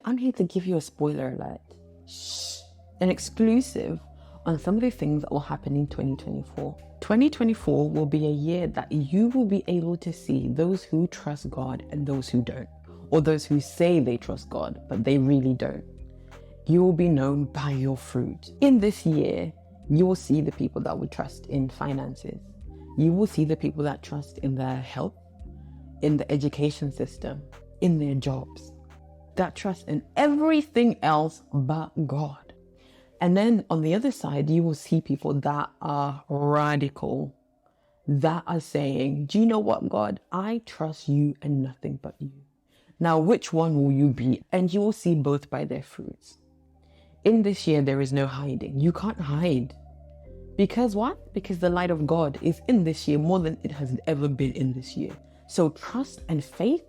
I'm here to give you a spoiler alert. Shh. An exclusive on some of the things that will happen in 2024. 2024 will be a year that you will be able to see those who trust God and those who don't, or those who say they trust God, but they really don't. You will be known by your fruit. In this year, you will see the people that would trust in finances. You will see the people that trust in their health, in the education system, in their jobs, that trust in everything else but God. And then on the other side, you will see people that are radical, that are saying, do you know what, God? I trust you and nothing but you. Now, which one will you be? And you will see both by their fruits. In this year, there is no hiding. You can't hide. Because what? Because the light of God is in this year more than it has ever been in this year. So trust and faith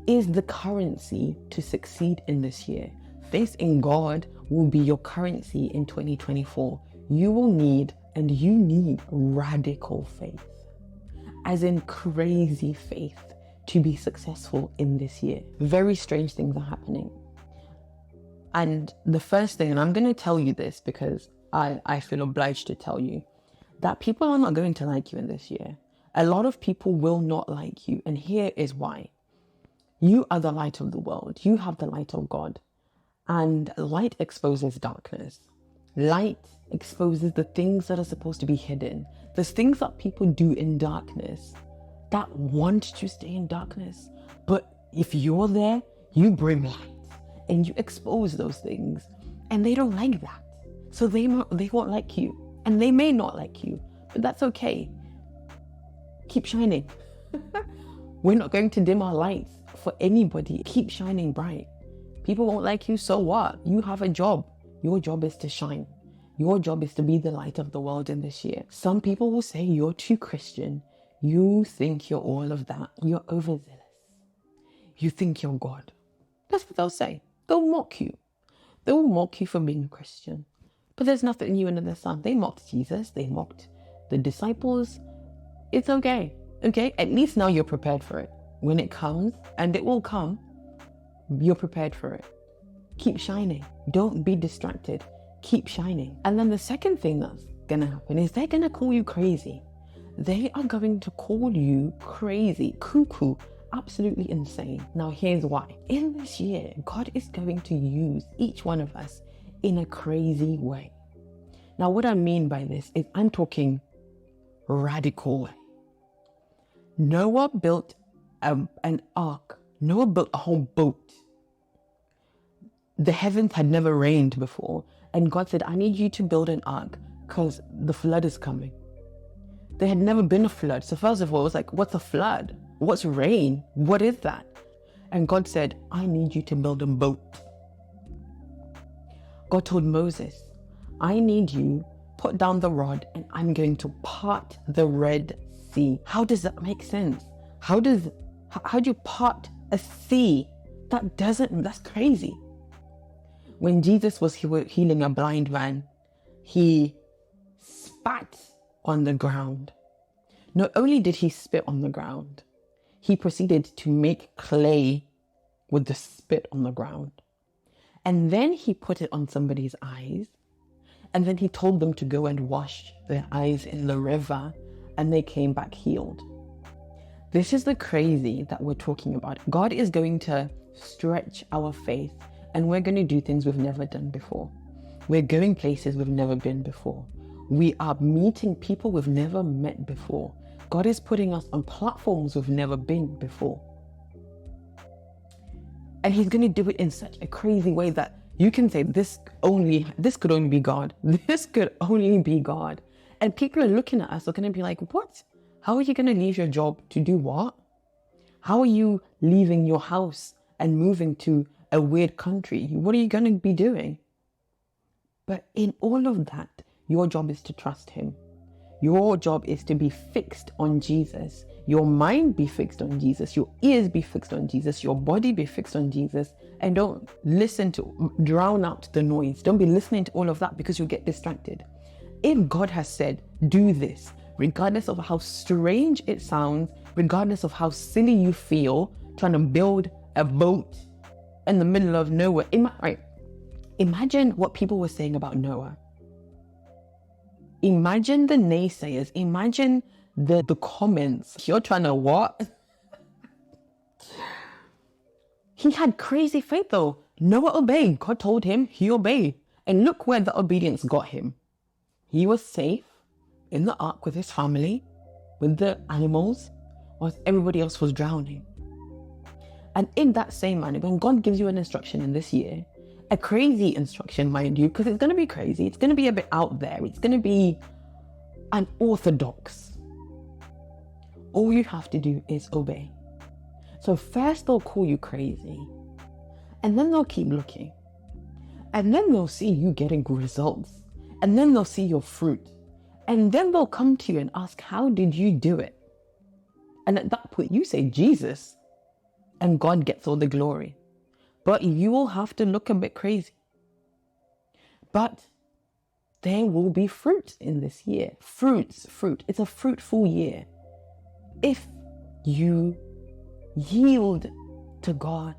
is the currency to succeed in this year. Faith in God will be your currency in 2024. You will need, and you need, radical faith, as in crazy faith, to be successful in this year. Very strange things are happening. And the first thing, and I'm going to tell you this because I feel obliged to tell you, that people are not going to like you in this year. A lot of people will not like you, and here is why. You are the light of the world. You have the light of God. And light exposes darkness. Light exposes the things that are supposed to be hidden. There's things that people do in darkness that want to stay in darkness. But if you're there, you bring light and you expose those things. And they don't like that. So they won't like you. And they may not like you. But that's okay. Keep shining. We're not going to dim our lights for anybody. Keep shining bright. People won't like you, so what? You have a job. Your job is to shine. Your job is to be the light of the world in this year. Some people will say you're too Christian. You think you're all of that. You're overzealous. You think you're God. That's what they'll say. They'll mock you. They will mock you for being a Christian. But there's nothing new under the sun. They mocked Jesus. They mocked the disciples. It's okay. Okay? At least now you're prepared for it. When it comes, and it will come, you're prepared for it. Keep shining. Don't be distracted. Keep shining. And then the second thing that's going to happen is they're going to call you crazy. They are going to call you crazy, cuckoo, absolutely insane. Now, here's why. In this year, God is going to use each one of us in a crazy way. Now, what I mean by this is I'm talking radical way. Noah built an ark. Noah built a whole boat. The heavens had never rained before. And God said, I need you to build an ark because the flood is coming. There had never been a flood. So first of all, it was like, what's a flood? What's rain? What is that? And God said, I need you to build a boat. God told Moses, I need you, put down the rod and I'm going to part the Red Sea. How does that make sense? How do you part a sea? That's crazy. When Jesus was healing a blind man, he spat on the ground. Not only did he spit on the ground, he proceeded to make clay with the spit on the ground. And then he put it on somebody's eyes. And then he told them to go and wash their eyes in the river. And they came back healed. This is the crazy that we're talking about. God is going to stretch our faith. And we're going to do things we've never done before. We're going places we've never been before. We are meeting people we've never met before. God is putting us on platforms we've never been before. And he's going to do it in such a crazy way that you can say, this could only be God. This could only be God. And people are looking at us, they're going to be like, what? How are you going to leave your job to do what? How are you leaving your house and moving to a weird country? What are you going to be doing? But in all of that, your job is to trust him. Your job is to be fixed on Jesus. Your mind be fixed on Jesus. Your ears be fixed on Jesus. Your body be fixed on Jesus. And don't drown out the noise. Don't be listening to all of that because you'll get distracted. If God has said, do this, regardless of how strange it sounds, regardless of how silly you feel, trying to build a boat in the middle of nowhere. Right. Imagine what people were saying about Noah. Imagine the naysayers. Imagine the comments. You're trying to what? He had crazy faith though. Noah obeyed. God told him, he obeyed. And look where the obedience got him. He was safe in the ark with his family, with the animals, whilst everybody else was drowning. And in that same manner, when God gives you an instruction in this year, a crazy instruction, mind you, because it's going to be crazy, it's going to be a bit out there, it's going to be unorthodox. All you have to do is obey. So first they'll call you crazy, and then they'll keep looking, and then they'll see you getting results, and then they'll see your fruit, and then they'll come to you and ask, how did you do it? And at that point you say Jesus, and God gets all the glory. But you will have to look a bit crazy. But there will be fruit in this year. Fruit. It's a fruitful year. If you yield to God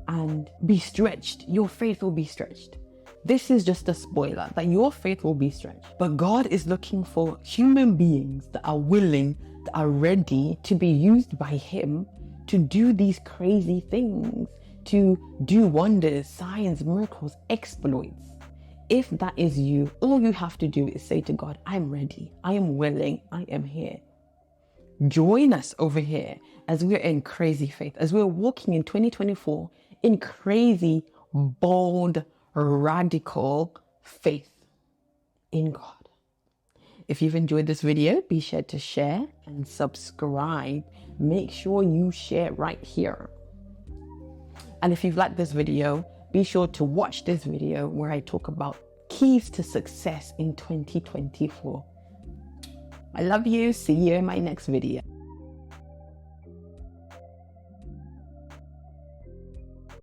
and be stretched, your faith will be stretched. This is just a spoiler, that your faith will be stretched. But God is looking for human beings that are willing, that are ready to be used by Him to do these crazy things, to do wonders, signs, miracles, exploits. If that is you, all you have to do is say to God, I'm ready, I am willing, I am here. Join us over here as we're in crazy faith, as we're walking in 2024 in crazy, bold, radical faith in God. If you've enjoyed this video, be sure to share and subscribe. Make sure you share right here. And if you've liked this video, be sure to watch this video where I talk about keys to success in 2024. I love you. See you in my next video.